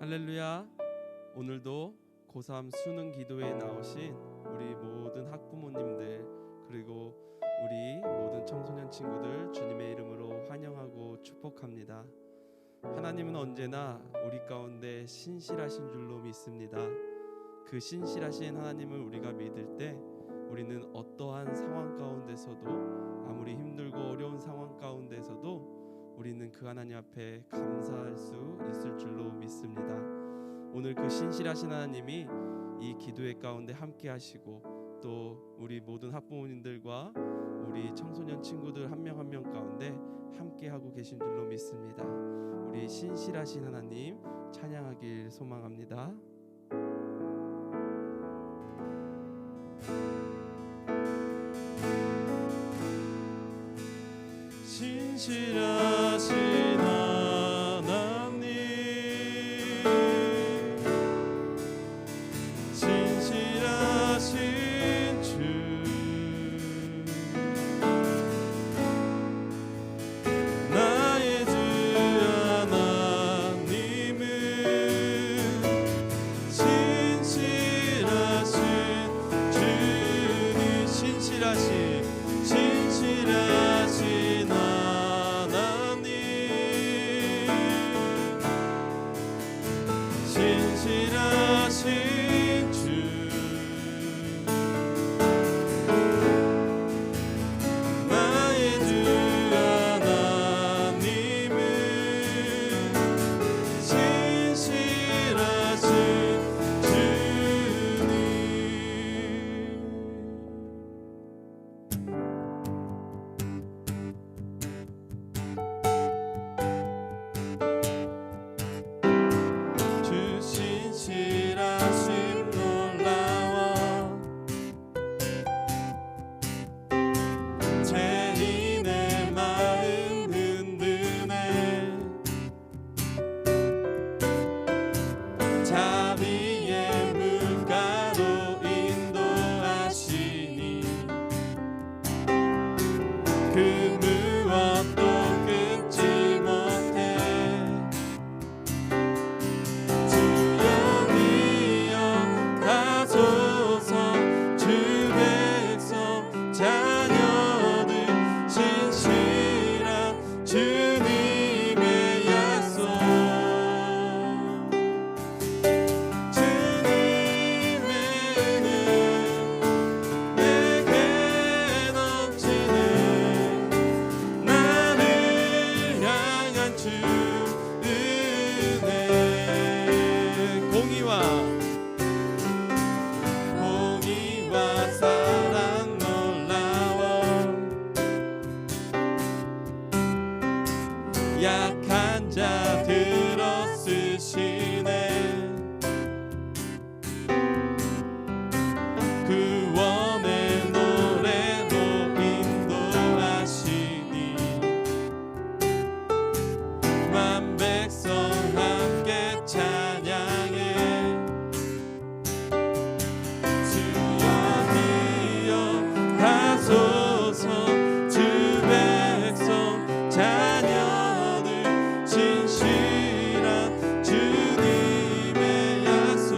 할렐루야. 오늘도 고3 수능 기도에 나오신 우리 모든 학부모님들 그리고 우리 모든 청소년 친구들 주님의 이름으로 환영하고 축복합니다. 하나님은 언제나 우리 가운데 신실하신 줄로 믿습니다. 그 신실하신 하나님을 우리가 믿을 때 우리는 어떠한 상황 가운데서도 아무리 힘들고 어려운 상황 가운데서도 우리는 그 하나님 앞에 감사할 수 있을 줄로 믿습니다. 오늘 그 신실하신 하나님이 이 기도회 가운데 함께 하시고 또 우리 모든 학부모님들과 우리 청소년 친구들 한 명 한 명 가운데 함께 하고 계신 줄로 믿습니다. 우리 신실하신 하나님 찬양하길 소망합니다. 신실하신 하나님, 신실하신 주, 나의 주 하나님은 신실하신 주니, 신실하신 신실하신 주, 나의 주 하나님은 신실하신 주님. 신실하심 놀라워 죄인의 마음 흔드네 자비의 물가로 인도하시니 그 무엇도 끊지 못해 약한 자 들어 쓰시네 구원의 노래로 인도하시니 만 백성 함께 찬양해 주여 주여 하소서 주 백성 찬양 신실한 주님의 약속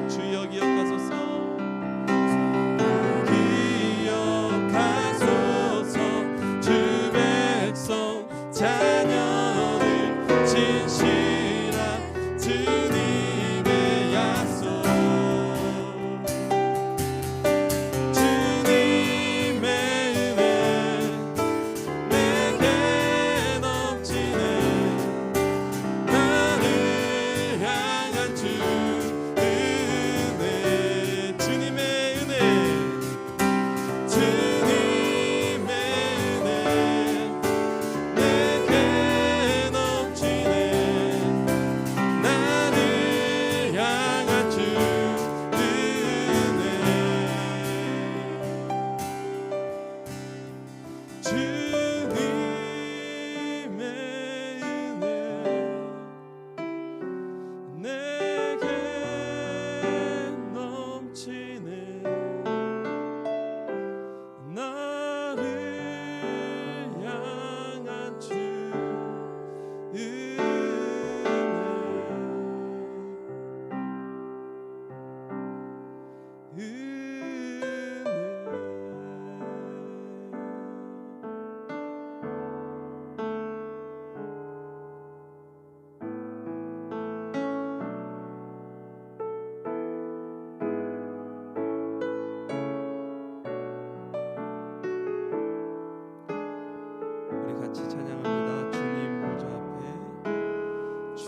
주여 기억하소서 기억하소서 주 백성 자녀들 신실한 주님의 약속 주님의 은혜 내게 넘치네 주님의 은혜 내게 넘치네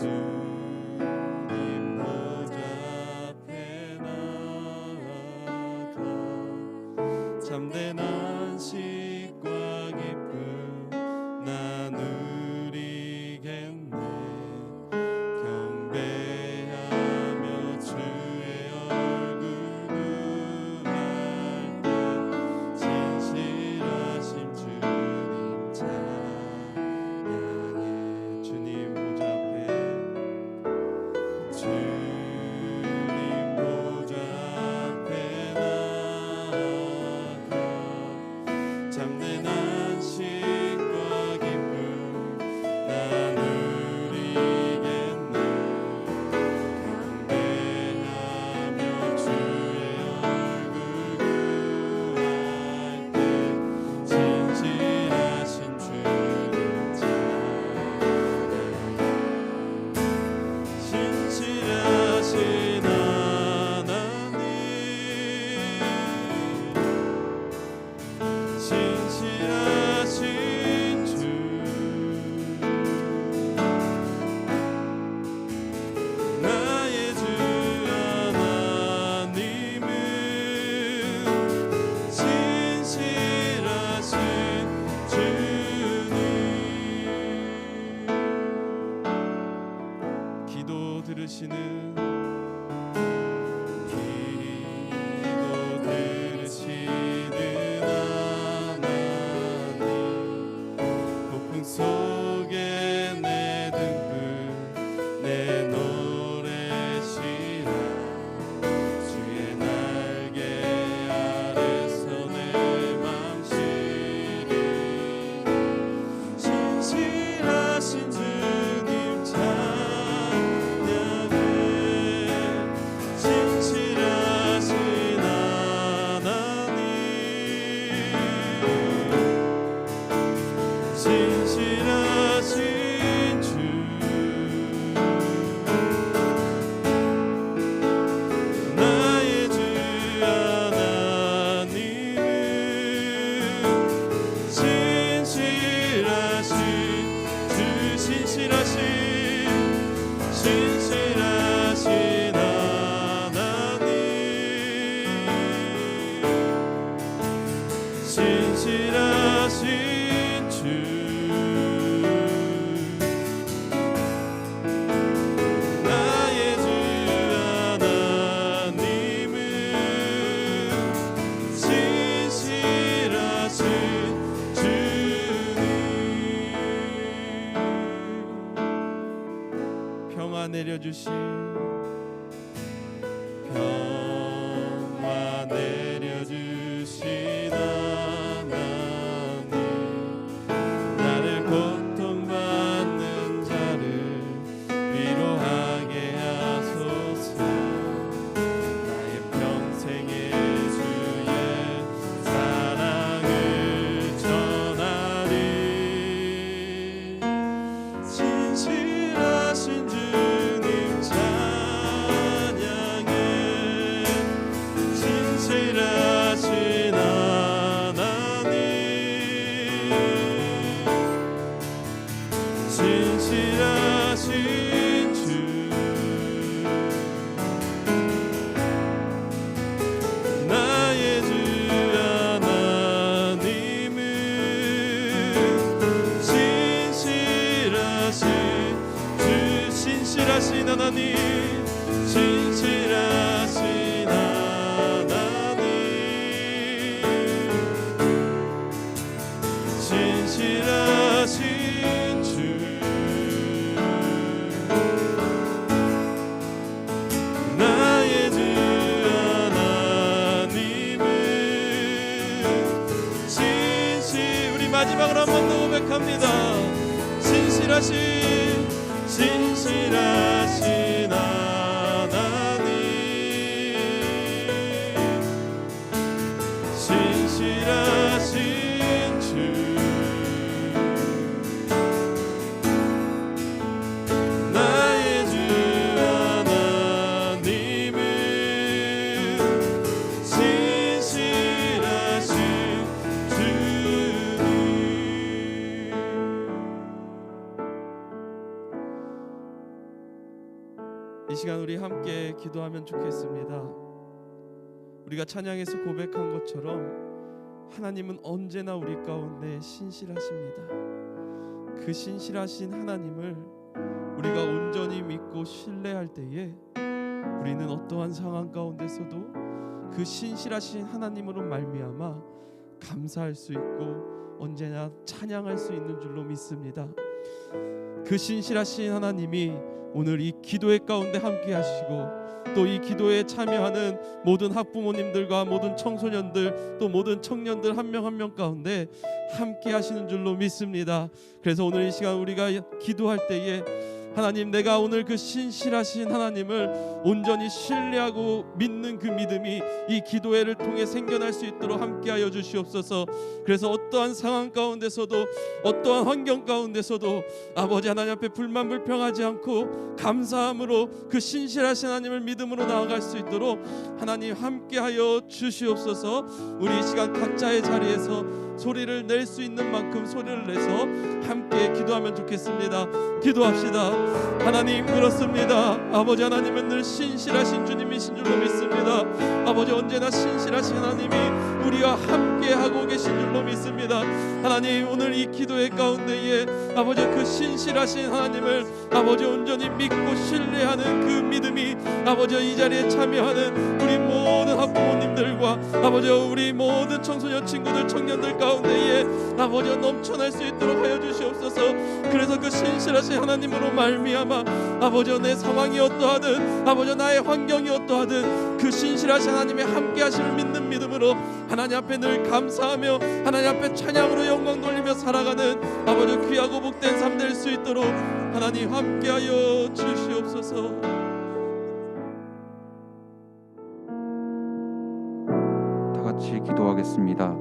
주님 보좌 앞에 나아가 참된 안식과 기쁨 나 누리겠네. 경배하며 주의 얼굴 구할 때 진실하신 주님 찬양해. 주님 보좌 앞에 주님 보좌 앞에 나아가 참된 안식과 기쁨 나 누리겠네. 경배하며 주의 얼굴 구할 때 진실하신 주님 찬양해. 신실하신 하나님, 신실하신 주, 나의 주 하나님은 신실하신 주님. 기도 들으시는 하나님, 폭풍 속에 내 등불 내 노래시라. 주의 날개 아래서 내 맘 쉬리. 신실하신 주님 찬양해. 신실하신 하나님, 신실하신 주, 나의 주 하나님은 신실하신 주, 신실하신 하나님, 신실하신 주, 나의 주 하나님은 신실하신 주님. 평화 내려주신 평화 내려주신 하나님, 나를 고통받는 자를 위로하게 하소서. 나의 평생의 주의 사랑을 전하리. 신실하신 주님 찬양해. 신실하신 하나님, 신실하신 주, 나의 주 하나님은 신실하신 주, 신실하신 하나님, 신실하신 하나님, 신실하신 주, 나의 주 하나님은 우리 마지막으로 한 번 더 고백합니다. 신실하신 하나님, 이 시간 우리 함께 기도하면 좋겠습니다. 우리가 찬양에서 고백한 것처럼 하나님은 언제나 우리 가운데 신실하십니다. 그 신실하신 하나님을 우리가 온전히 믿고 신뢰할 때에 우리는 어떠한 상황 가운데서도 그 신실하신 하나님으로 말미암아 감사할 수 있고 언제나 찬양할 수 있는 줄로 믿습니다. 그 신실하신 하나님이 오늘 이 기도회 가운데 함께 하시고 또 이 기도에 참여하는 모든 학부모님들과 모든 청소년들 또 모든 청년들 한 명 한 명 가운데 함께 하시는 줄로 믿습니다. 그래서 오늘 이 시간 우리가 기도할 때에 하나님, 내가 오늘 그 신실하신 하나님을 온전히 신뢰하고 믿는 그 믿음이 이 기도회를 통해 생겨날 수 있도록 함께하여 주시옵소서. 그래서 어떠한 상황 가운데서도 어떠한 환경 가운데서도 아버지 하나님 앞에 불만 불평하지 않고 감사함으로 그 신실하신 하나님을 믿음으로 나아갈 수 있도록 하나님 함께하여 주시옵소서. 우리 이 시간 각자의 자리에서 소리를 낼 수 있는 만큼 소리를 내서 함께 기도하면 좋겠습니다. 기도합시다. 하나님, 그렇습니다. 아버지 하나님은 늘 신실하신 주님이신 줄로 믿습니다. 아버지, 언제나 신실하신 하나님이 우리와 함께하고 계신 줄로 믿습니다. 하나님, 오늘 이 기도의 가운데에 아버지 그 신실하신 하나님을 아버지 온전히 믿고 신뢰하는 그 믿음이 아버지 이 자리에 참여하는 우리 모든 학부모님들과 아버지 우리 모든 청소년 친구들 청년들 가운데에 아버지 넘쳐날 수 있도록 하여 주시옵소서. 그래서 그 신실하신 하나님으로 말미암아 아버지 내 상황이 어떠하든 아버지 나의 환경이 어떠하든 그 신실하신 하나님의 함께 하심을 믿는 믿음으로 하나님 앞에 늘 감사하며 하나님 앞에 찬양으로 영광 돌리며 살아가는 아버지 귀하고 복된 삶 될 수 있도록 하나님 함께하여 주시옵소서. 다 같이 기도하겠습니다.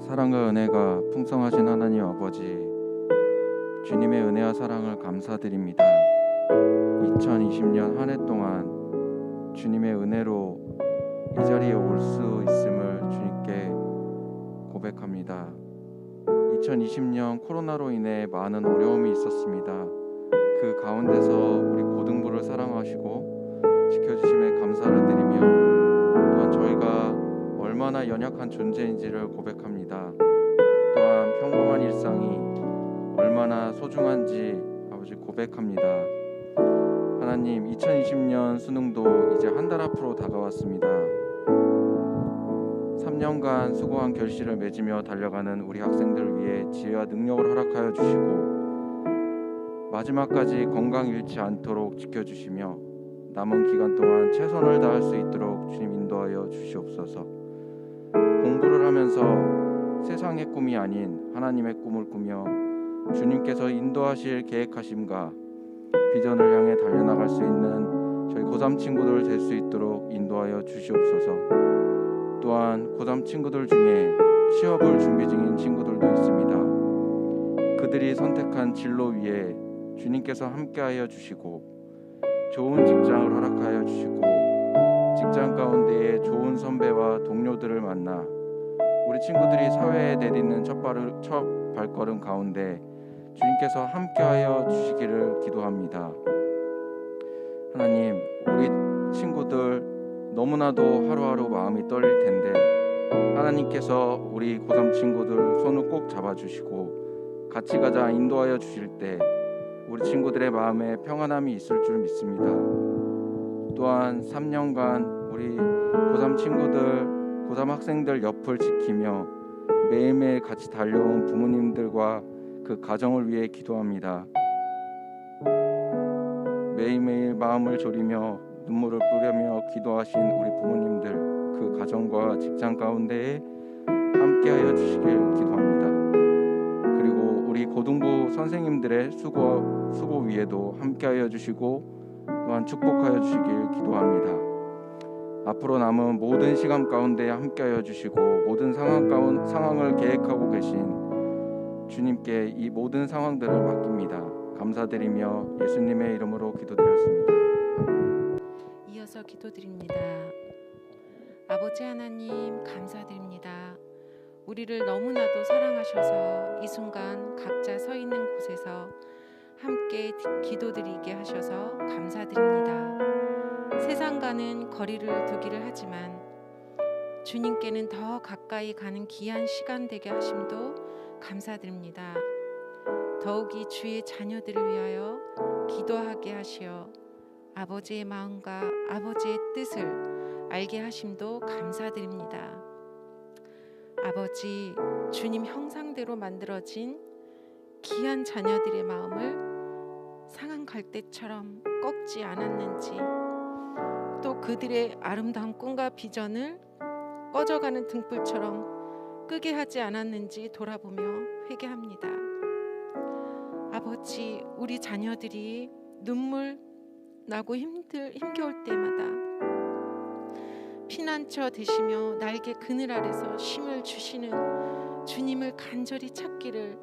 사랑과 은혜가 풍성하신 하나님 아버지, 주님의 은혜와 사랑을 감사드립니다. 2020년 한 해 동안 주님의 은혜로 이 자리에 올 수 있음을 주님께 고백합니다. 2020년 코로나로 인해 많은 어려움이 있었습니다. 그 가운데서 우리 고등부를 사랑하시고 지켜주심에 감사를 드리며 또한 저희가 얼마나 연약한 존재인지를 고백합니다. 또한 평범한 일상이 얼마나 소중한지 아버지 고백합니다. 하나님, 2020년 수능도 이제 한 달 앞으로 다가왔습니다. 3년간 수고한 결실을 맺으며 달려가는 우리 학생들 위해 지혜와 능력을 허락하여 주시고 마지막까지 건강 잃지 않도록 지켜주시며 남은 기간 동안 최선을 다할 수 있도록 주님 인도하여 주시옵소서. 공부를 하면서 세상의 꿈이 아닌 하나님의 꿈을 꾸며 주님께서 인도하실 계획하심과 비전을 향해 달려나갈 수 있는 저희 고3 친구들 될 수 있도록 인도하여 주시옵소서. 또한 고3 친구들 중에 취업을 준비 중인 친구들도 있습니다. 그들이 선택한 진로 위에 주님께서 함께하여 주시고 좋은 직장을 허락하여 주시고 직장 가운데에 좋은 선배와 동료들을 만나 우리 친구들이 사회에 내딛는 첫 발걸음 가운데 주님께서 함께하여 주시기를 기도합니다. 하나님, 우리 친구들 너무나도 하루하루 마음이 떨릴 텐데 하나님께서 우리 고3 친구들 손을 꼭 잡아주시고 같이 가자 인도하여 주실 때 우리 친구들의 마음에 평안함이 있을 줄 믿습니다. 또한 3년간 우리 고3 친구들, 고3 학생들 옆을 지키며 매일매일 같이 달려온 부모님들과 그 가정을 위해 기도합니다. 매일매일 마음을 졸이며 눈물을 뿌리며 기도하신 우리 부모님들, 그 가정과 직장 가운데에 함께하여 주시길 기도합니다. 그리고 우리 고등부 선생님들의 수고 위에도 함께하여 주시고 또한 축복하여 주시길 기도합니다. 앞으로 남은 모든 시간 가운데 함께하여 주시고 모든 상황을 계획하고 계신 주님께 이 모든 상황들을 맡깁니다. 감사드리며 예수님의 이름으로 기도드렸습니다. 이어서 기도드립니다. 아버지 하나님, 감사드립니다. 우리를 너무나도 사랑하셔서 이 순간 각자 서 있는 곳에서 함께 기도드리게 하셔서 감사드립니다. 세상과는 거리를 두기를 하지만 주님께는 더 가까이 가는 귀한 시간 되게 하심도 감사드립니다. 더욱이 주의 자녀들을 위하여 기도하게 하시어 아버지의 마음과 아버지의 뜻을 알게 하심도 감사드립니다. 아버지, 주님 형상대로 만들어진 귀한 자녀들의 마음을 상한 갈대처럼 꺾지 않았는지, 또 그들의 아름다운 꿈과 비전을 꺼져가는 등불처럼 끄게 하지 않았는지 돌아보며 회개합니다. 아버지, 우리 자녀들이 눈물 나고 힘겨울 때마다 피난처 되시며 날개 그늘 아래서 쉼을 주시는 주님을 간절히 찾기를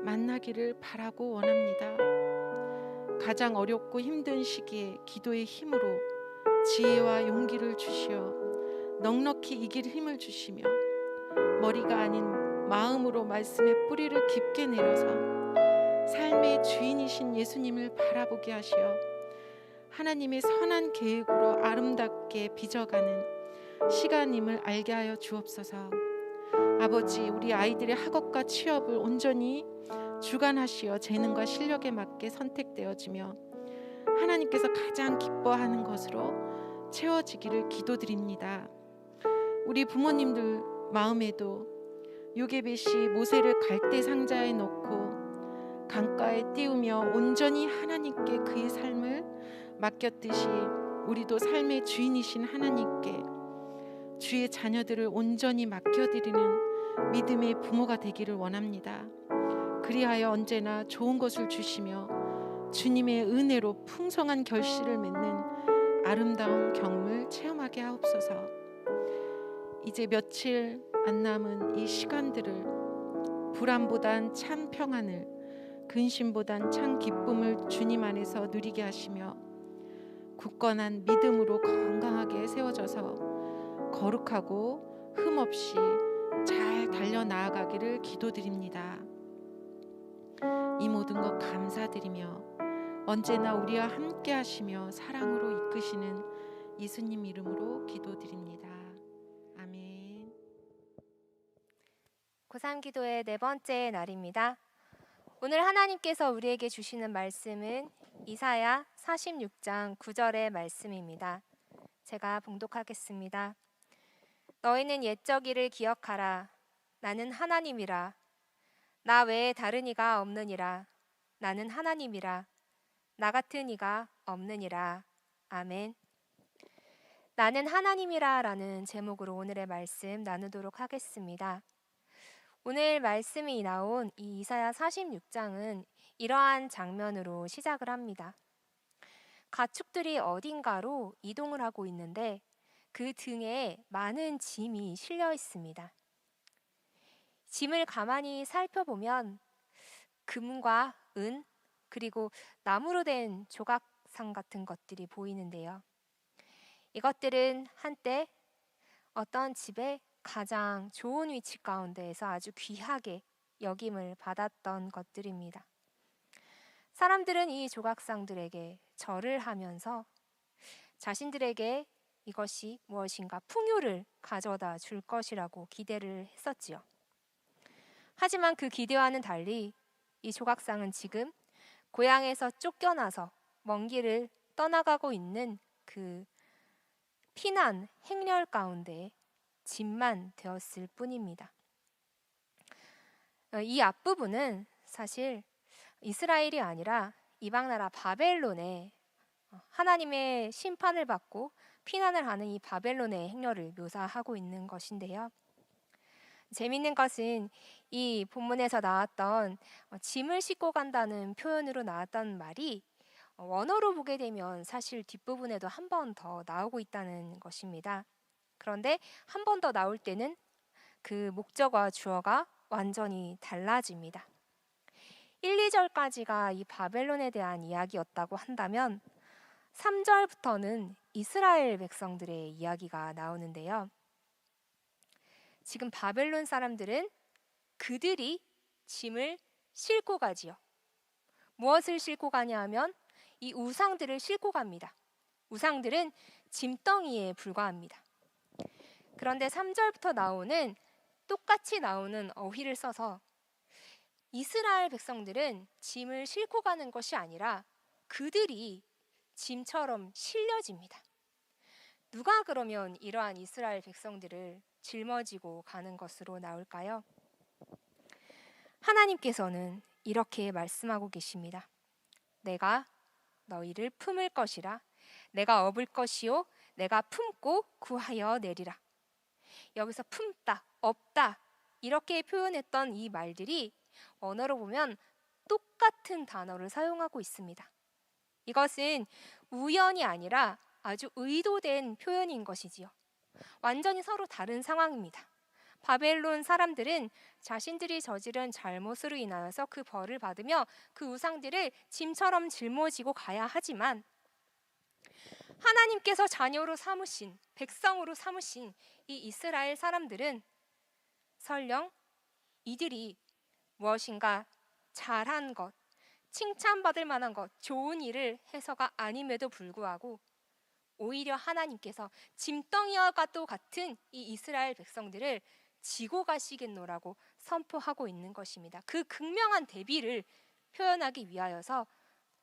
만나기를 바라고 원합니다. 가장 어렵고 힘든 시기에 기도의 힘으로 지혜와 용기를 주시어 넉넉히 이길 힘을 주시며 머리가 아닌 마음으로 말씀의 뿌리를 깊게 내려서 삶의 주인이신 예수님을 바라보게 하시어 하나님의 선한 계획으로 아름답게 빚어가는 시간임을 알게 하여 주옵소서. 아버지, 우리 아이들의 학업과 취업을 온전히 주관하시어 재능과 실력에 맞게 선택되어지며 하나님께서 가장 기뻐하는 것으로 채워지기를 기도드립니다. 우리 부모님들 마음에도 요게벳이 모세를 갈대 상자에 넣고 강가에 띄우며 온전히 하나님께 그의 삶을 맡겼듯이 우리도 삶의 주인이신 하나님께 주의 자녀들을 온전히 맡겨드리는 믿음의 부모가 되기를 원합니다. 그리하여 언제나 좋은 것을 주시며 주님의 은혜로 풍성한 결실을 맺는 아름다운 경험을 체험하게 하옵소서. 이제 며칠 안 남은 이 시간들을 불안보단 참 평안을, 근심보단 참 기쁨을 주님 안에서 누리게 하시며 굳건한 믿음으로 건강하게 세워져서 거룩하고 흠없이 잘 달려나아가기를 기도드립니다. 이 모든 것 감사드리며 언제나 우리와 함께 하시며 사랑으로 이끄시는 예수님 이름으로 기도드립니다. 아멘. 고3 기도의 네 번째 날입니다. 오늘 하나님께서 우리에게 주시는 말씀은 이사야 46장 9절의 말씀입니다. 제가 봉독하겠습니다. 너희는 옛적 일을 기억하라. 나는 하나님이라. 나 외에 다른 이가 없느니라. 나는 하나님이라. 나 같은 이가 없느니라. 아멘. 나는 하나님이라 라는 제목으로 오늘의 말씀 나누도록 하겠습니다. 오늘 말씀이 나온 이 이사야 46장은 이러한 장면으로 시작을 합니다. 가축들이 어딘가로 이동을 하고 있는데 그 등에 많은 짐이 실려 있습니다. 짐을 가만히 살펴보면 금과 은 그리고 나무로 된 조각상 같은 것들이 보이는데요. 이것들은 한때 어떤 집의 가장 좋은 위치 가운데에서 아주 귀하게 여김을 받았던 것들입니다. 사람들은 이 조각상들에게 절을 하면서 자신들에게 이것이 무엇인가 풍요를 가져다 줄 것이라고 기대를 했었지요. 하지만 그 기대와는 달리 이 조각상은 지금 고향에서 쫓겨나서 먼 길을 떠나가고 있는 그 피난 행렬 가운데 짐만 되었을 뿐입니다. 이 앞부분은 사실 이스라엘이 아니라 이방 나라 바벨론에 하나님의 심판을 받고 피난을 하는 이 바벨론의 행렬을 묘사하고 있는 것인데요. 재미있는 것은 이 본문에서 나왔던 짐을 싣고 간다는 표현으로 나왔던 말이 원어로 보게 되면 사실 뒷부분에도 한 번 더 나오고 있다는 것입니다. 그런데 한 번 더 나올 때는 그 목적어와 주어가 완전히 달라집니다. 1, 2절까지가 이 바벨론에 대한 이야기였다고 한다면 3절부터는 이스라엘 백성들의 이야기가 나오는데요. 지금 바벨론 사람들은 그들이 짐을 싣고 가지요. 무엇을 싣고 가냐 하면 이 우상들을 싣고 갑니다. 우상들은 짐덩이에 불과합니다. 그런데 3절부터 똑같이 나오는 어휘를 써서 이스라엘 백성들은 짐을 싣고 가는 것이 아니라 그들이 짐처럼 실려집니다. 누가 그러면 이러한 이스라엘 백성들을 짊어지고 가는 것으로 나올까요? 하나님께서는 이렇게 말씀하고 계십니다. 내가 너희를 품을 것이라. 내가 업을 것이요 내가 품고 구하여 내리라. 여기서 품다, 업다 이렇게 표현했던 이 말들이 언어로 보면 똑같은 단어를 사용하고 있습니다. 이것은 우연이 아니라 아주 의도된 표현인 것이지요. 완전히 서로 다른 상황입니다. 바벨론 사람들은 자신들이 저지른 잘못으로 인하여서 그 벌을 받으며 그 우상들을 짐처럼 짊어지고 가야 하지만 하나님께서 자녀로 삼으신, 백성으로 삼으신 이 이스라엘 사람들은 설령 이들이 무엇인가 잘한 것, 칭찬받을 만한 것, 좋은 일을 해서가 아님에도 불구하고 오히려 하나님께서 짐덩이와도 같은 이 이스라엘 백성들을 지고 가시겠노라고 선포하고 있는 것입니다. 그 극명한 대비를 표현하기 위하여서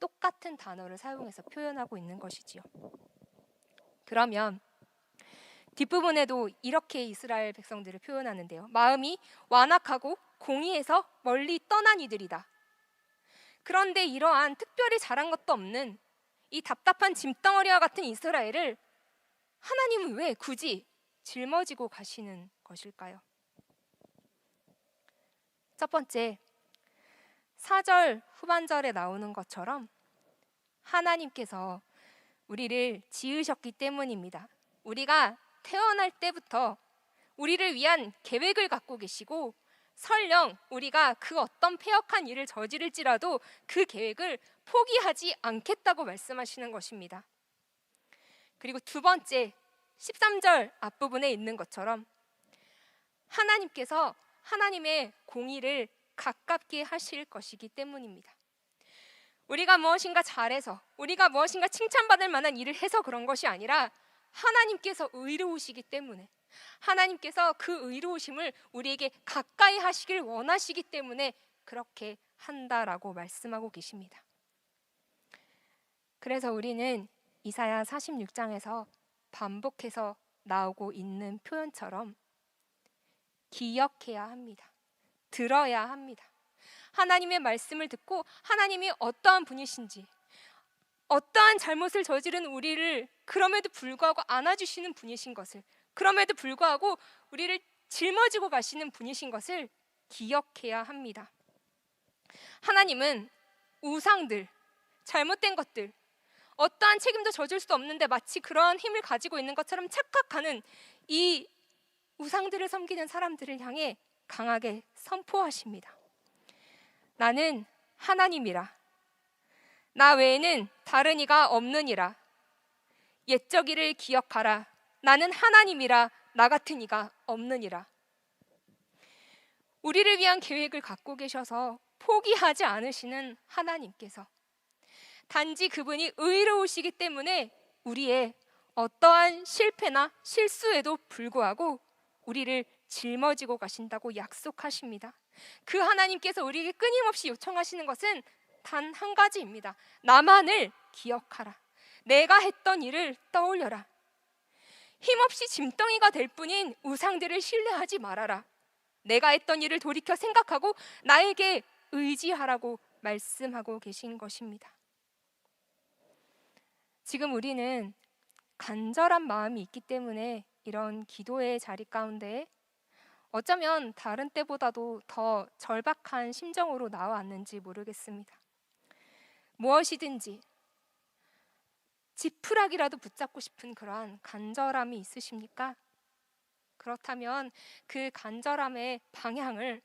똑같은 단어를 사용해서 표현하고 있는 것이지요. 그러면 뒷부분에도 이렇게 이스라엘 백성들을 표현하는데요. 마음이 완악하고 공의에서 멀리 떠난 이들이다. 그런데 이러한 특별히 잘한 것도 없는 이 답답한 짐덩어리와 같은 이스라엘을 하나님은 왜 굳이 짊어지고 가시는 것일까요? 첫 번째, 4절 후반절에 나오는 것처럼 하나님께서 우리를 지으셨기 때문입니다. 우리가 태어날 때부터 우리를 위한 계획을 갖고 계시고 설령 우리가 그 어떤 패역한 일을 저지를지라도 그 계획을 포기하지 않겠다고 말씀하시는 것입니다. 그리고 두 번째, 13절 앞부분에 있는 것처럼 하나님께서 하나님의 공의를 가깝게 하실 것이기 때문입니다. 우리가 무엇인가 잘해서, 우리가 무엇인가 칭찬받을 만한 일을 해서 그런 것이 아니라 하나님께서 의로우시기 때문에, 하나님께서 그 의로우심을 우리에게 가까이 하시길 원하시기 때문에 그렇게 한다라고 말씀하고 계십니다. 그래서 우리는 이사야 46장에서 반복해서 나오고 있는 표현처럼 기억해야 합니다. 들어야 합니다. 하나님의 말씀을 듣고 하나님이 어떠한 분이신지, 어떠한 잘못을 저지른 우리를 그럼에도 불구하고 안아주시는 분이신 것을, 그럼에도 불구하고 우리를 짊어지고 가시는 분이신 것을 기억해야 합니다. 하나님은 우상들, 잘못된 것들, 어떠한 책임도 져줄 수 없는데 마치 그러한 힘을 가지고 있는 것처럼 착각하는 이 우상들을 섬기는 사람들을 향해 강하게 선포하십니다. 나는 하나님이라. 나 외에는 다른 이가 없느니라. 옛적 일을 기억하라. 나는 하나님이라. 나 같은 이가 없느니라. 우리를 위한 계획을 갖고 계셔서 포기하지 않으시는 하나님께서 단지 그분이 의로우시기 때문에 우리의 어떠한 실패나 실수에도 불구하고 우리를 짊어지고 가신다고 약속하십니다. 그 하나님께서 우리에게 끊임없이 요청하시는 것은 단 한 가지입니다. 나만을 기억하라. 내가 했던 일을 떠올려라. 힘없이 짐덩이가 될 뿐인 우상들을 신뢰하지 말아라. 내가 했던 일을 돌이켜 생각하고 나에게 의지하라고 말씀하고 계신 것입니다. 지금 우리는 간절한 마음이 있기 때문에 이런 기도의 자리 가운데 어쩌면 다른 때보다도 더 절박한 심정으로 나왔는지 모르겠습니다. 무엇이든지 지푸라기라도 붙잡고 싶은 그러한 간절함이 있으십니까? 그렇다면 그 간절함의 방향을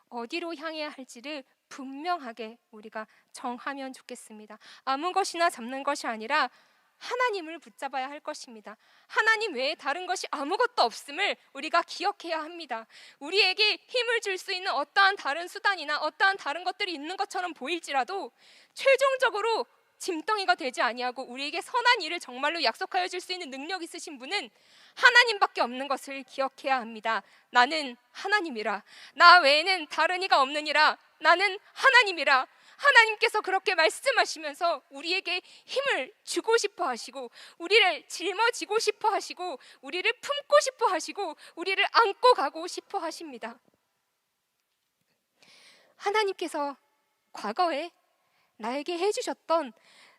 어디로 향해야 할지를 분명하게 우리가 정하면 좋겠습니다. 아무 것이나 잡는 것이 아니라 하나님을 붙잡아야 할 것입니다. 하나님 외에 다른 것이 아무것도 없음을 우리가 기억해야 합니다. 우리에게 힘을 줄 수 있는 어떠한 다른 수단이나 어떠한 다른 것들이 있는 것처럼 보일지라도 최종적으로 짐덩이가 되지 아니하고 우리에게 선한 일을 정말로 약속하여 줄 수 있는 능력 있으신 분은 하나님밖에 없는 것을 기억해야 합니다. 나는 하나님이라, 나 외에는 다른 이가 없느니라. 나는 하나님이라. 하나님께서 그렇게 말씀하시면서 우리에게 힘을 주고 싶어 하시고, 우리를 짊어지고 싶어 하시고, 우리를 품고 싶어 하시고, 우리를 안고 가고 싶어 하십니다. 하나님께서 과거에 나에게 해주셨던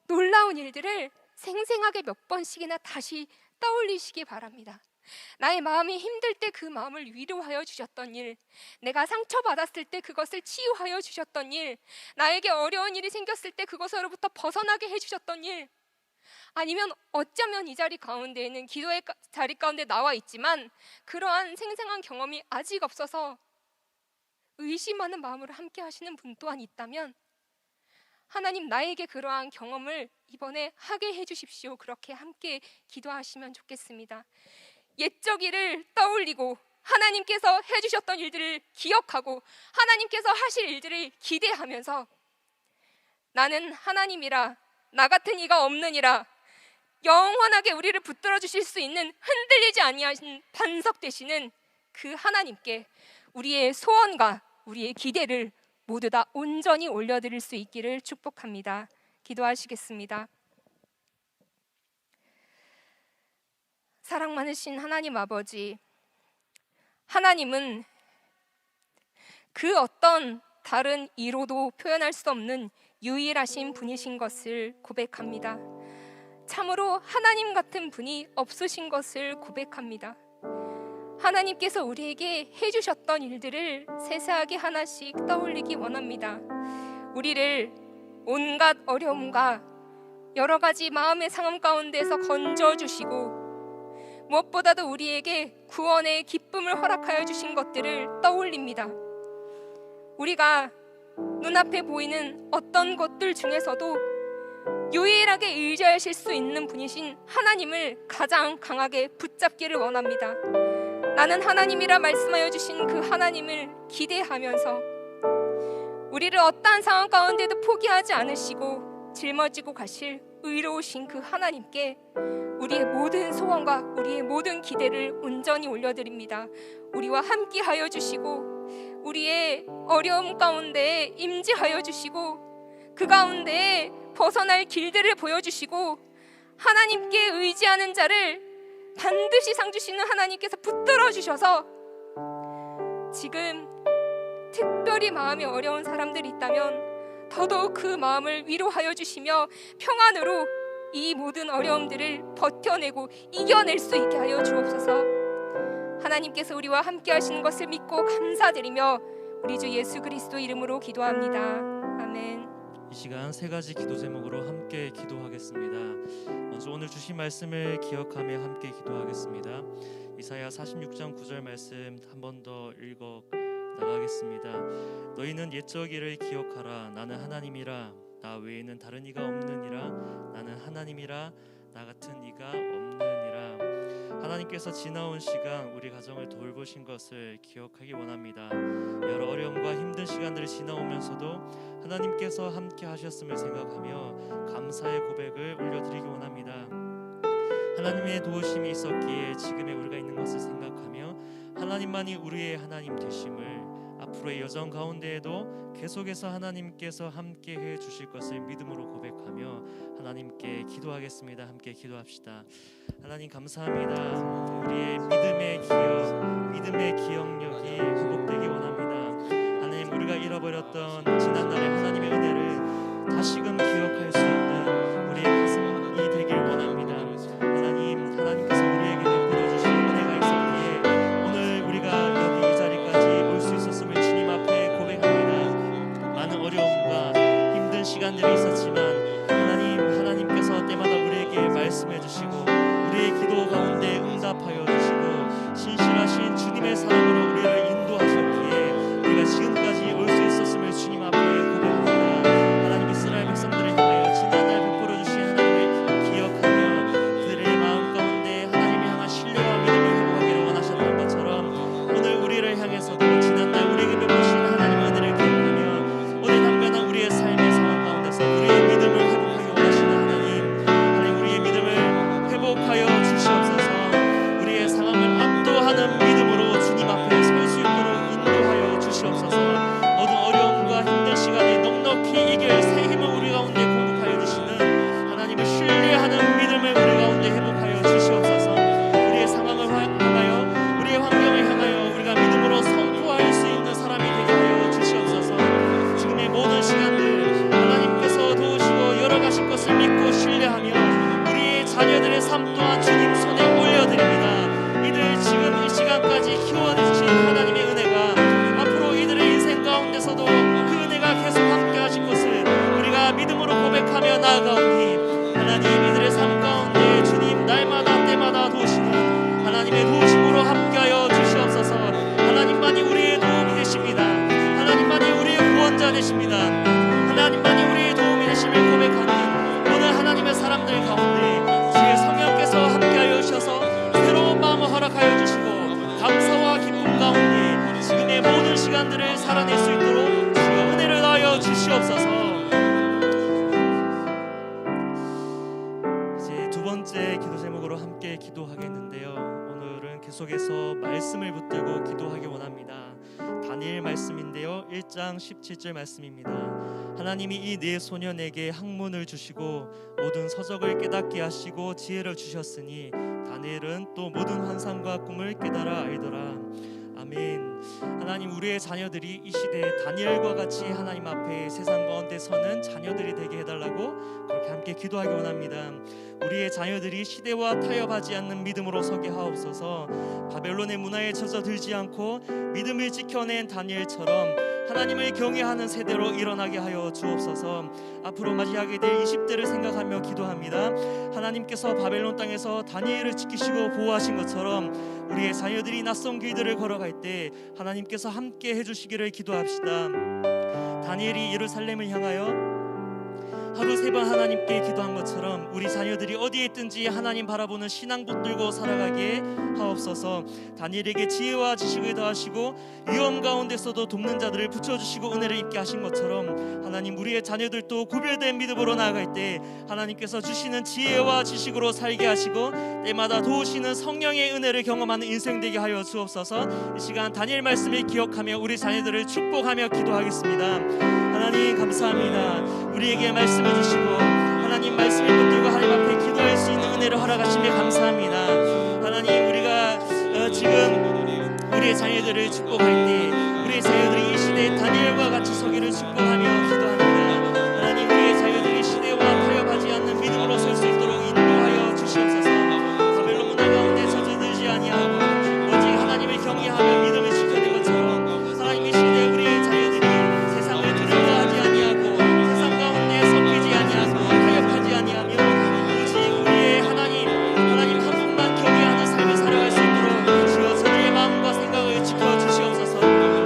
놀라운 일들을 생생하게 몇 번씩이나 다시 떠올리시기 바랍니다. 나의 마음이 힘들 때 그 마음을 위로하여 주셨던 일, 내가 상처받았을 때 그것을 치유하여 주셨던 일, 나에게 어려운 일이 생겼을 때 그것으로부터 벗어나게 해주셨던 일, 아니면 어쩌면 이 자리 가운데에는 기도의 자리 가운데 나와 있지만 그러한 생생한 경험이 아직 없어서 의심하는 마음으로 함께 하시는 분 또한 있다면, 하나님 나에게 그러한 경험을 이번에 하게 해주십시오. 그렇게 함께 기도하시면 좋겠습니다. 옛적 일을 떠올리고 하나님께서 해주셨던 일들을 기억하고 하나님께서 하실 일들을 기대하면서 나는 하나님이라, 나 같은 이가 없느니라, 영원하게 우리를 붙들어 주실 수 있는 흔들리지 아니하신 반석 되시는 그 하나님께 우리의 소원과 우리의 기대를 모두 다 온전히 올려드릴 수 있기를 축복합니다. 기도하시겠습니다. 사랑 많으신 하나님 아버지, 하나님은 그 어떤 다른 이로도 표현할 수 없는 유일하신 분이신 것을 고백합니다. 참으로 하나님 같은 분이 없으신 것을 고백합니다. 하나님께서 우리에게 해주셨던 일들을 세세하게 하나씩 떠올리기 원합니다. 우리를 온갖 어려움과 여러 가지 마음의 상황 가운데서 건져주시고 무엇보다도 우리에게 구원의 기쁨을 허락하여 주신 것들을 떠올립니다. 우리가 눈앞에 보이는 어떤 것들 중에서도 유일하게 의지하실 수 있는 분이신 하나님을 가장 강하게 붙잡기를 원합니다. 나는 하나님이라 말씀하여 주신 그 하나님을 기대하면서 우리를 어떠한 상황 가운데도 포기하지 않으시고 짊어지고 가실 의로우신 그 하나님께 우리의 모든 소원과 우리의 모든 기대를 온전히 올려드립니다. 우리와 함께 하여 주시고 우리의 어려움 가운데 임재하여 주시고 그 가운데 벗어날 길들을 보여주시고 하나님께 의지하는 자를 반드시 상 주시는 하나님께서 붙들어 주셔서 지금 특별히 마음이 어려운 사람들이 있다면 더더욱 그 마음을 위로하여 주시며 평안으로 이 모든 어려움들을 버텨내고 이겨낼 수 있게 하여 주옵소서. 하나님께서 우리와 함께 하시는 것을 믿고 감사드리며 우리 주 예수 그리스도 이름으로 기도합니다. 아멘. 이 시간 세 가지 기도 제목으로 함께 기도하겠습니다. 먼저 오늘 주신 말씀을 기억하며 함께 기도하겠습니다. 이사야 46장 9절 말씀 한 번 더 읽어 나가겠습니다. 너희는 옛적 일을 기억하라. 나는 하나님이라, 나 외에는 다른 이가 없느니라. 나는 하나님이라, 나 같은 이가 없느니라. 하나님께서 지나온 시간 우리 가정을 돌보신 것을 기억하기 원합니다. 여러 어려움과 힘든 시간들이 지나오면서도 하나님께서 함께 하셨음을 생각하며 감사의 고백을 올려드리기 원합니다. 하나님의 도우심이 있었기에 지금의 우리가 있는 것을 생각하며 하나님만이 우리의 하나님 되심을 앞으로의 여정 가운데에도 계속해서 하나님께서 함께 해 주실 것을 믿음으로 고백하며 하나님께 기도하겠습니다. 함께 기도합시다. 하나님 감사합니다. 우리의 믿음의 기억력이 회복되기 원합니다. 하나님 우리가 잃어버렸던 지난날의 하나님의 은혜를 다시금 기억할 수 있는 우리의 가슴이 되길 원합니다. 하나님께서 우리에게 베풀어 주신 은혜가 있었기에 오늘 우리가 여기 이 자리까지 올 수 있었음을 주님 앞에 고백합니다. 많은 어려움과 힘든 시간들이 있었지만 하나님께서 때마다 우리에게 말씀해 주시고 우리의 기도 가운데 응답하여 주시고 신실하신 주님의 사랑으로 우리를 인도하셨기에 우리가 지금까지 올 수 있었음을 주님 앞에 고백합니다. 하나님 이스라엘 백성들을 향하여 지난 하실 것을 믿고 신뢰하며 우리의 자녀들의 삶 또한 주님 손에 올려드립니다. 이들 지금 이 시간까지 키워주신 하나님의 은혜가 앞으로 이들의 인생 가운데서도 그 은혜가 계속 함께 하실 것을 우리가 믿음으로 고백하며 나아가오니 하나님 이들의 삶 가운데 주님 날마다 때마다 도우시는 하나님의 도우심으로 함께하여 주시옵소서. 하나님만이 우리의 도움이 되십니다. 하나님만이 우리의 구원자 되십니다. 하나님만이 우리의 도움이 되심을 고백하는 오늘 하나님의 사람들 가운데 주의 성령께서 함께하여 주셔서 새로운 마음을 허락하여 주시고 감사와 기쁨 가운데 지금의 모든 시간들을 살아낼 수 있도록 주의 은혜를 더하여 주시옵소서. 이제 두 번째 기도 제목으로 함께 기도하겠는데요. 오늘은 계속해서 말씀을 붙들고 기도하기 원합니다. 다니엘 말씀인데요. 1장 17절 말씀입니다. 하나님이 이 네 소년에게 학문을 주시고 모든 서적을 깨닫게 하시고 지혜를 주셨으니 다니엘은 또 모든 환상과 꿈을 깨달아 알더라. 아멘. 하나님 우리의 자녀들이 이 시대에 다니엘과 같이 하나님 앞에 세상 가운데 서는 자녀들이 되게 해달라고 그렇게 함께 기도하기 원합니다. 우리의 자녀들이 시대와 타협하지 않는 믿음으로 서게 하옵소서. 바벨론의 문화에 젖어들지 않고 믿음을 지켜낸 다니엘처럼 하나님을 경외하는 세대로 일어나게 하여 주옵소서. 앞으로 맞이하게 될 20대를 생각하며 기도합니다. 하나님께서 바벨론 땅에서 다니엘을 지키시고 보호하신 것처럼 우리의 자녀들이 낯선 길들을 걸어갈 때 하나님께서 함께 해주시기를 기도합시다. 다니엘이 예루살렘을 향하여 하루 3번 하나님께 기도한 것처럼 우리 자녀들이 어디에 있든지 하나님 바라보는 신앙 붙들고 살아가게 하옵소서. 다니엘에게 지혜와 지식을 더하시고 위험 가운데서도 돕는 자들을 붙여주시고 은혜를 입게 하신 것처럼 하나님 우리의 자녀들도 구별된 믿음으로 나아갈 때 하나님께서 주시는 지혜와 지식으로 살게 하시고 때마다 도우시는 성령의 은혜를 경험하는 인생 되게 하여 주옵소서. 이 시간 다니엘 말씀을 기억하며 우리 자녀들을 축복하며 기도하겠습니다. 하나님 감사합니다. 우리에게 말씀을 주시고 하나님 말씀을 붙들고 하나님 앞에 기도할 수 있는 은혜를 허락하시며 감사합니다. 하나님 우리가 지금 우리의 자녀들을 축복할 때 우리의 자녀들이 이 시대에 다니엘과 같이 서기를 축복하며 기도합니다. 하나님 우리의 자녀들이 시대와 타협하지 않는 믿음으로 설 수 있도록 인도하여 주시옵소서. 바벨론 문화 가운데 젖어들지 아니하고 오직 하나님을 경외하며 믿음을 지켜낸 것처럼 하나님 이 시대에 우리의 자녀들이 세상을 두려워하지 아니하고 세상 가운데 섞이지 아니하고 타협하지 아니하며 오직 우리의 하나님 한 분만 경외하는 삶을 살아갈 수 있도록 주여 저들의 마음과 생각을 지켜주시옵소서.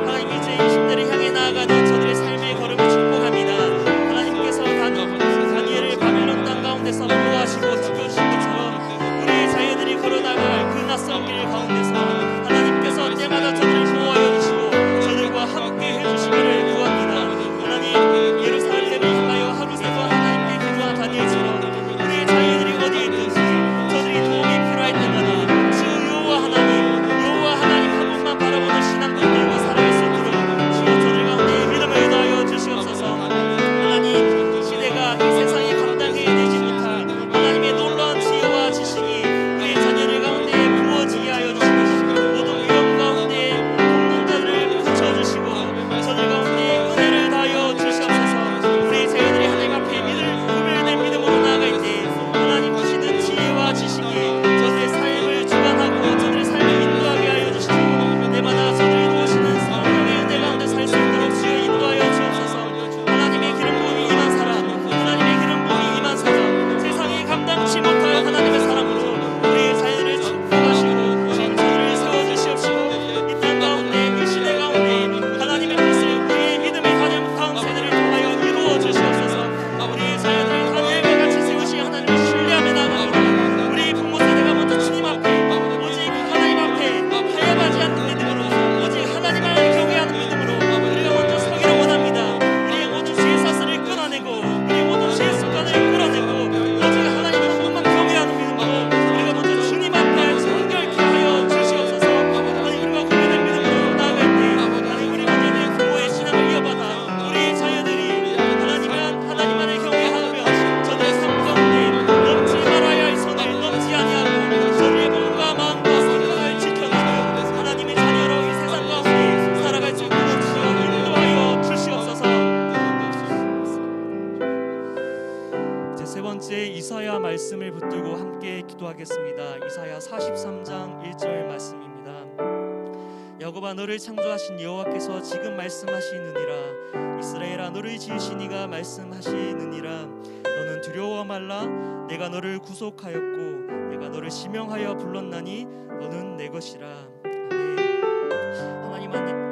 세 번째 이사야 말씀을 붙들고 함께 기도하겠습니다. 이사야 43장 1절 말씀입니다. 야곱아 너를 창조하신 여호와께서 지금 말씀하시느니라. 이스라엘아 너를 지으신 이가 말씀하시느니라. 너는 두려워 말라. 내가 너를 구속하였고 내가 너를 지명하여 불렀나니 너는 내 것이라. 아멘.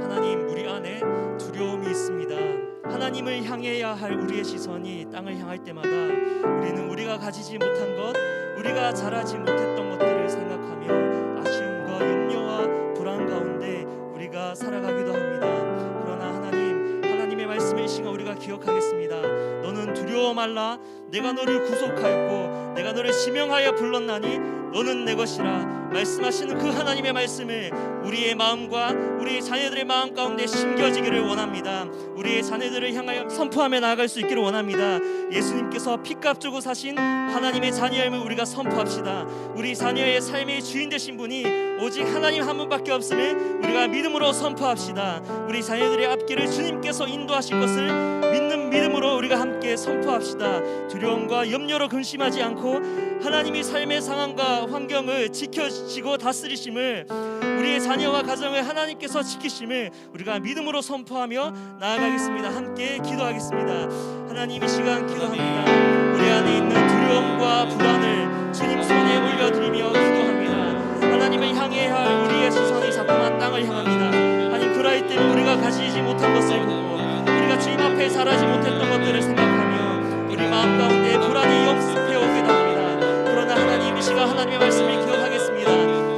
하나님 우리 안에 두려움이 있습니다. 하나님을 향해야 할 우리의 시선이 땅을 향할 때마다 우리는 우리가 가지지 못한 것, 우리가 잘하지 못했던 것들을 생각하며 아쉬움과 염려와 불안 가운데 우리가 살아가기도 합니다. 그러나 하나님의 말씀을 이 시간 우리가 기억하겠습니다. 너는 두려워 말라. 내가 너를 구속하였고 내가 너를 지명하여 불렀나니 너는 내 것이라. 말씀하시는 그 하나님의 말씀을 우리의 마음과 우리 자녀들의 마음 가운데 심겨지기를 원합니다. 우리의 자녀들을 향하여 선포하며 나아갈 수 있기를 원합니다. 예수님께서 피값 주고 사신 하나님의 자녀임을 우리가 선포합시다. 우리 자녀의 삶의 주인 되신 분이 오직 하나님 한 분밖에 없음을 우리가 믿음으로 선포합시다. 우리 자녀들의 앞길을 주님께서 인도하실 것을 믿는 믿음으로 우리가 함께 선포합시다. 두려움과 염려로 근심하지 않고 하나님이 삶의 상황과 환경을 지켜지고 다스리심을, 우리의 자녀와 가정을 하나님께서 지키심을 우리가 믿음으로 선포하며 나아가겠습니다. 함께 기도하겠습니다. 하나님 이 시간 기도합니다. 우리 안에 있는 두려움과 불안을 주님 손에 올려드리며 기도합니다. 하나님을 향해야 할 우리의 시선이 자꾸만 땅을 향합니다. 하나님 그러할 때는 우리가 가지지 못한 것을 보고 우리가 주님 앞에 잘하지 못했던 것들을 생각하며 우리 마음 가운데 불안이 역습해 오기도 합니다. 그러나 하나님 이 시간 하나님의 말씀을 기억하겠습니다.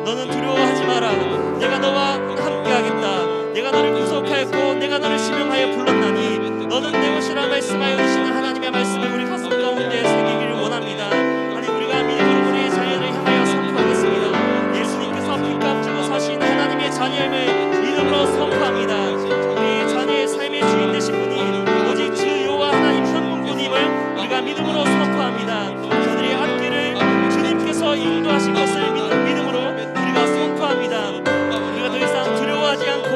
너는 두려워하지 마라. 내가 너와 함께하겠다. 내가 너를 구속하였고 내가 너를 지명하여 불렀나니 너는 내 것이라 말씀하여 주시는 하나님의 말씀을 우리 가슴 가운데 새기기를 원합니다. 하나님 우리가 믿음으로 우리의 자녀를 향하여 선포하겠습니다. 예수님께서 피값 주고 사신 하나님의 자녀임을 믿음으로 선포합니다. 우리 자녀의 삶의 주인 되신 분이 오직 주 여호와 하나님 한 분뿐임을 우리가 믿음으로 선포합니다. 저들의 앞길을 주님께서 인도하실 것을 믿음으로 우리가 선포합니다. 우리가 더 이상 두려워하지 않고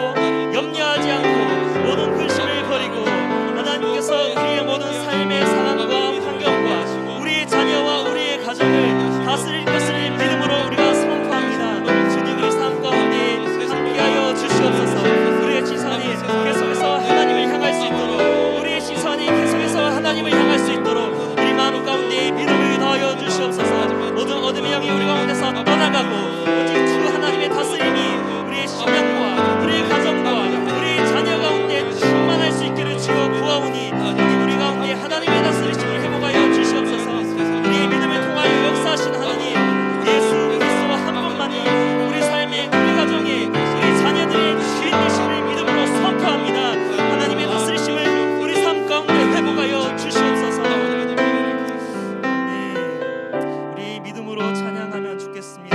염려하지 않고 모든 근심을 버리고 하나님께서 우리의 모든 삶의 상황과 환경과 우리의 자녀와 우리의 가정을 다스릴 것을 믿음으로 우리가 선포합니다. 주님 우리 삶 가운데 함께하여 주시옵소서. 우리의 시선이 계속해서 하나님을 향할 수 있도록, 우리의 시선이 계속해서 하나님을 향할 수 있도록 우리 마음 가운데 믿음을 더하여 주시옵소서. 모든 어둠의 영이 우리 가운데서 떠나가고 오직 주 하나님의 다스림이 우리의 심령과 우리의 가정과 우리의 자녀 가운데 충만할 수 있기를 주여 구하오니 우리 가운데 하나님의 다스리심을 회복하여 주시옵소서. 우리의 믿음을 통하여 역사하신 하나님 예수 그리스도 한 분만이 우리 삶의 우리 가정의 우리 자녀들의 주인 되심을 믿음으로 선포합니다. 하나님의 다스리심을 우리 삶 가운데 회복하여 주시옵소서. 우리 믿음으로 찬양하며 죽겠습니다.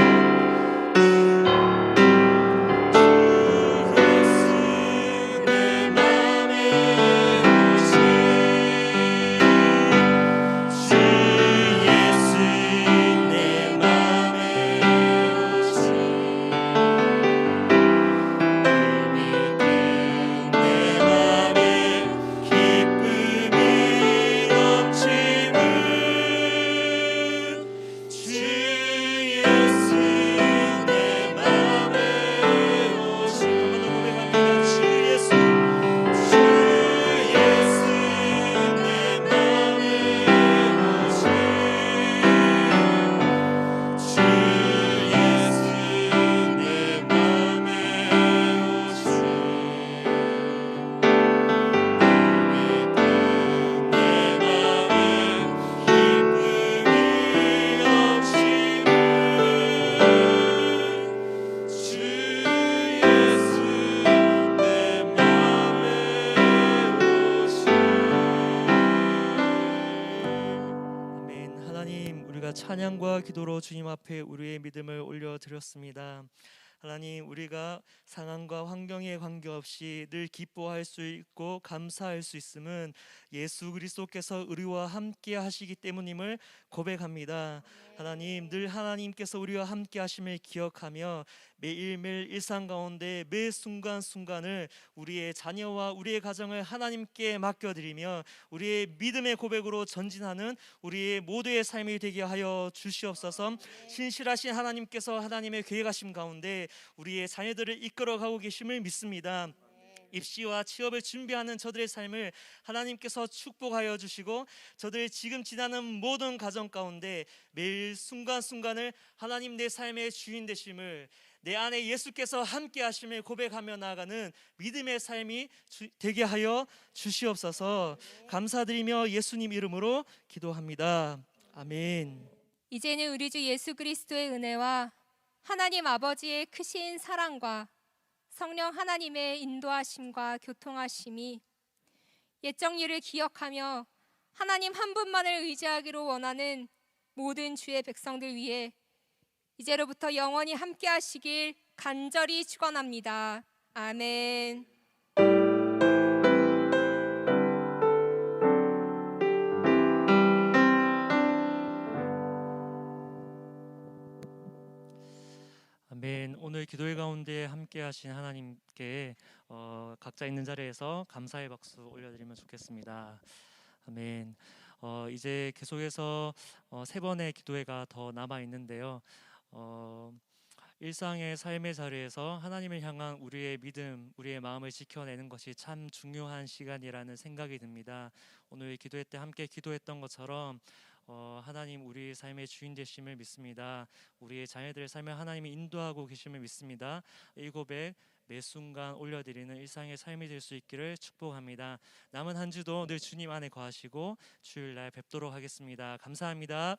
찬양과 기도로 주님 앞에 우리의 믿음을 올려드렸습니다. 하나님, 우리가 상황과 환경에 관계없이 늘 기뻐할 수 있고 감사할 수 있음은 예수 그리스도께서 우리와 함께 하시기 때문임을 고백합니다. 하나님, 늘 하나님께서 우리와 함께 하심을 기억하며 매일매일 일상 가운데 매 순간순간을 우리의 자녀와 우리의 가정을 하나님께 맡겨드리며 우리의 믿음의 고백으로 전진하는 우리의 모두의 삶이 되게 하여 주시옵소서. 신실하신 하나님께서 하나님의 계획하심 가운데 우리의 자녀들을 이끌어가고 계심을 믿습니다. 입시와 취업을 준비하는 저들의 삶을 하나님께서 축복하여 주시고 저들의 지금 지나는 모든 가정 가운데 매일 순간순간을 하나님 내 삶의 주인 되심을, 내 안에 예수께서 함께 하심을 고백하며 나아가는 믿음의 삶이 되게 하여 주시옵소서. 감사드리며 예수님 이름으로 기도합니다. 아멘. 이제는 우리 주 예수 그리스도의 은혜와 하나님 아버지의 크신 사랑과 성령 하나님의 인도하심과 교통하심이 옛적 일을 기억하며 하나님 한 분만을 의지하기로 원하는 모든 주의 백성들 위해 이제로부터 영원히 함께 하시길 간절히 축원합니다. 아멘. 아멘. 오늘 기도회 가운데 함께 하신 하나님께 각자 있는 자리에서 감사의 박수 올려드리면 좋겠습니다. 아멘. 이제 계속해서 세 번의 기도회가 더 남아 있는데요. 일상의 삶의 자리에서 하나님을 향한 우리의 믿음, 우리의 마음을 지켜내는 것이 참 중요한 시간이라는 생각이 듭니다. 오늘 기도회 때 함께 기도했던 것처럼 하나님 우리 삶의 주인 되심을 믿습니다. 우리의 자녀들의 삶을 하나님이 인도하고 계심을 믿습니다. 이 고백 매 순간 올려드리는 일상의 삶이 될 수 있기를 축복합니다. 남은 한 주도 늘 주님 안에 거하시고 주일날 뵙도록 하겠습니다. 감사합니다.